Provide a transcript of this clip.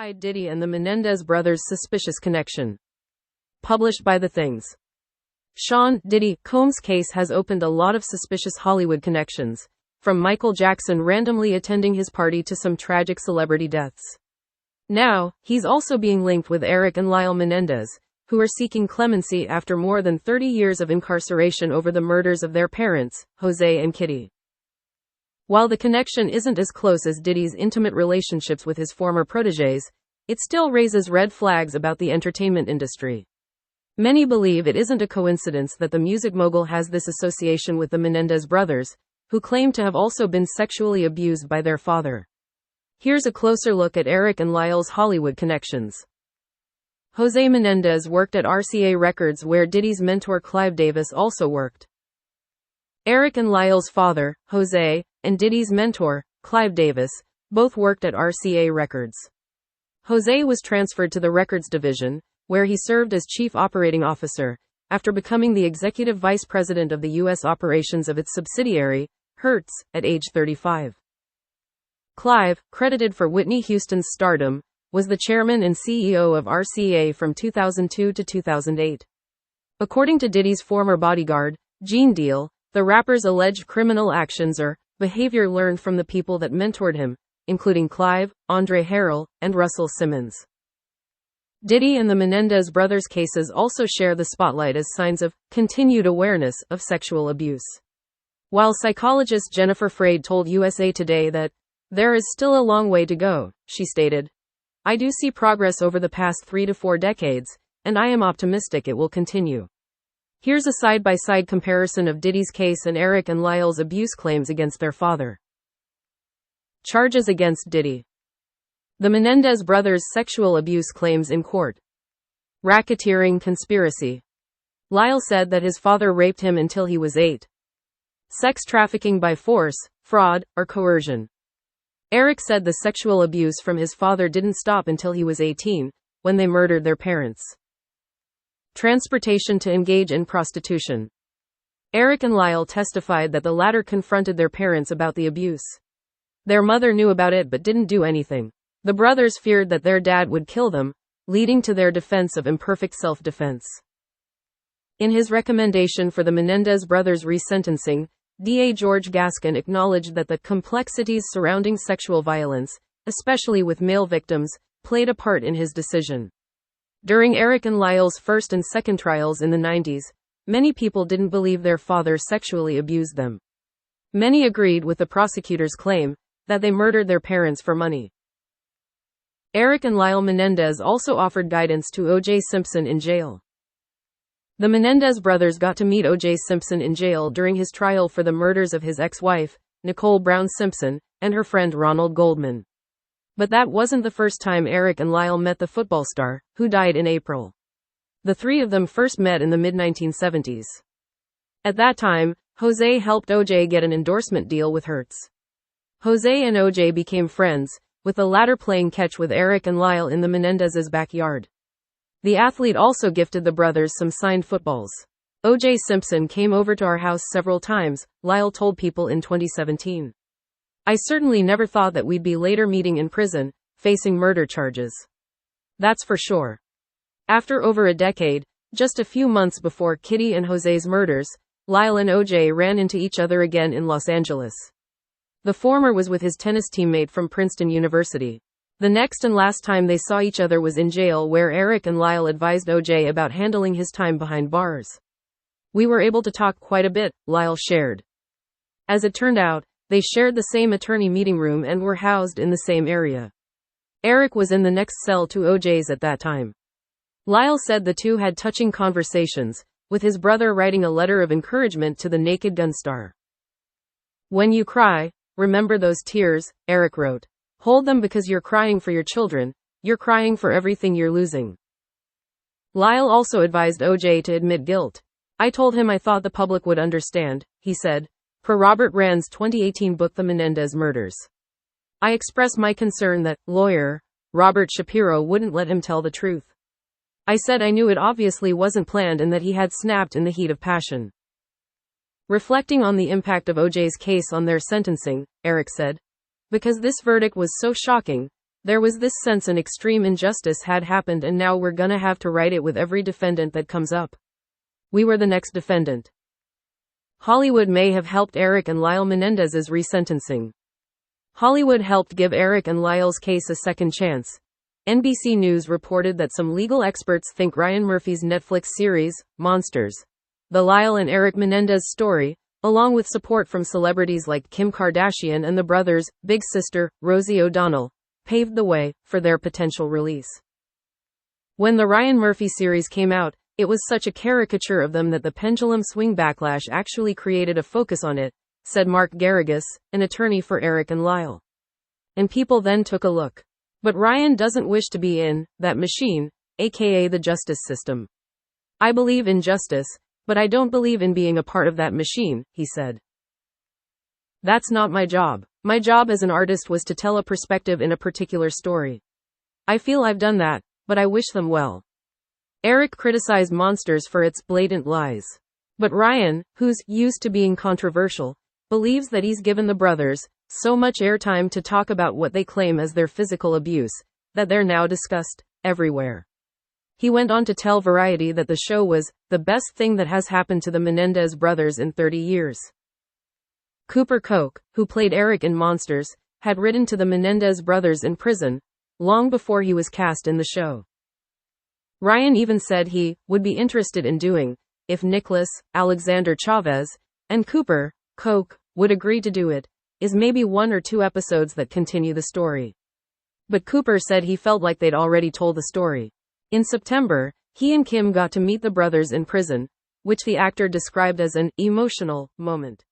Inside Diddy and the Menendez brothers' suspicious connection. Published by The Things. Sean Diddy Combs' case has opened a lot of suspicious Hollywood connections, from Michael Jackson randomly attending his party to some tragic celebrity deaths. Now, he's also being linked with Eric and Lyle Menendez, who are seeking clemency after more than 30 years of incarceration over the murders of their parents, José and Kitty. While the connection isn't as close as Diddy's intimate relationships with his former protégés, it still raises red flags about the entertainment industry. Many believe it isn't a coincidence that the music mogul has this association with the Menendez brothers, who claim to have also been sexually abused by their father. Here's a closer look at Eric and Lyle's Hollywood connections. José Menendez worked at RCA Records, where Diddy's mentor Clive Davis also worked. Eric and Lyle's father, José, and Diddy's mentor, Clive Davis, both worked at RCA Records. José was transferred to the records division, where he served as chief operating officer, after becoming the executive vice president of the U.S. operations of its subsidiary, Hertz, at age 35. Clive, credited for Whitney Houston's stardom, was the chairman and CEO of RCA from 2002 to 2008. According to Diddy's former bodyguard, Gene Deal, the rapper's alleged criminal actions are behavior learned from the people that mentored him, including Clive, Andre Harrell, and Russell Simmons. Diddy and the Menendez brothers' cases also share the spotlight as signs of continued awareness of sexual abuse. While psychologist Jennifer Freyd told USA Today that there is still a long way to go, she stated, "I do see progress over the past 3 to 4 decades, and I am optimistic it will continue." Here's a side-by-side comparison of Diddy's case and Eric and Lyle's abuse claims against their father. Charges against Diddy. The Menendez brothers' sexual abuse claims in court. Racketeering conspiracy. Lyle said that his father raped him until he was 8. Sex trafficking by force, fraud, or coercion. Eric said the sexual abuse from his father didn't stop until he was 18, when they murdered their parents. Transportation to engage in prostitution. Eric and Lyle testified that the latter confronted their parents about the abuse. Their mother knew about it but didn't do anything. The brothers feared that their dad would kill them, leading to their defense of imperfect self-defense. In his recommendation for the Menendez brothers' resentencing, DA George Gascon acknowledged that the complexities surrounding sexual violence, especially with male victims, played a part in his decision. During Eric and Lyle's first and second trials in the 90s, many people didn't believe their father sexually abused them. Many agreed with the prosecutor's claim that they murdered their parents for money. Eric and Lyle Menendez also offered guidance to O.J. Simpson in jail. The Menendez brothers got to meet O.J. Simpson in jail during his trial for the murders of his ex-wife, Nicole Brown Simpson, and her friend Ronald Goldman. But that wasn't the first time Eric and Lyle met the football star, who died in April. The three of them first met in the mid-1970s. At that time, José helped O.J. get an endorsement deal with Hertz. José and O.J. became friends, with the latter playing catch with Eric and Lyle in the Menendez's backyard. The athlete also gifted the brothers some signed footballs. O.J. Simpson came over to our house several times, Lyle told People in 2017. "I certainly never thought that we'd be later meeting in prison, facing murder charges. That's for sure." After over a decade, just a few months before Kitty and José's murders, Lyle and O.J. ran into each other again in Los Angeles. The former was with his tennis teammate from Princeton University. The next and last time they saw each other was in jail, where Eric and Lyle advised O.J. about handling his time behind bars. "We were able to talk quite a bit," Lyle shared. As it turned out, they shared the same attorney meeting room and were housed in the same area. Eric was in the next cell to O.J.'s at that time. Lyle said the two had touching conversations, with his brother writing a letter of encouragement to the Naked Gun star. "When you cry, remember those tears," Eric wrote. "Hold them because you're crying for your children, you're crying for everything you're losing." Lyle also advised O.J. to admit guilt. "I told him I thought the public would understand," he said, per Robert Rand's 2018 book The Menendez Murders. "I expressed my concern that lawyer Robert Shapiro wouldn't let him tell the truth. I said I knew it obviously wasn't planned and that he had snapped in the heat of passion." Reflecting on the impact of O.J.'s case on their sentencing, Eric said, "Because this verdict was so shocking, There was this sense an extreme injustice had happened and now we're gonna have to right it with every defendant that comes up. We were the next defendant. Hollywood may have helped Eric and Lyle Menendez's resentencing. Hollywood helped give Eric and Lyle's case a second chance. NBC News reported that some legal experts think Ryan Murphy's Netflix series, Monsters, the Lyle and Eric Menendez story, along with support from celebrities like Kim Kardashian and the brothers, big sister, Rosie O'Donnell, paved the way for their potential release. When the Ryan Murphy series came out, it was such a caricature of them that the pendulum swing backlash actually created a focus on it, said Mark Garrigus, an attorney for Eric and Lyle. And people then took a look. But Ryan doesn't wish to be in that machine, aka the justice system. I believe in justice, but I don't believe in being a part of that machine, he said. That's not my job. My job as an artist was to tell a perspective in a particular story. I feel I've done that, but I wish them well. Eric criticized Monsters for its blatant lies. But Ryan, who's used to being controversial, believes that he's given the brothers so much airtime to talk about what they claim as their physical abuse, that they're now discussed everywhere. He went on to tell Variety that the show was the best thing that has happened to the Menendez brothers in 30 years. Cooper Koch, who played Eric in Monsters, had written to the Menendez brothers in prison, long before he was cast in the show. Ryan even said he would be interested in doing, if Nicholas, Alexander Chavez, and Cooper, Koch, would agree to do it, is maybe 1 or 2 episodes that continue the story. But Cooper said he felt like they'd already told the story. In September, he and Kim got to meet the brothers in prison, which the actor described as an emotional moment.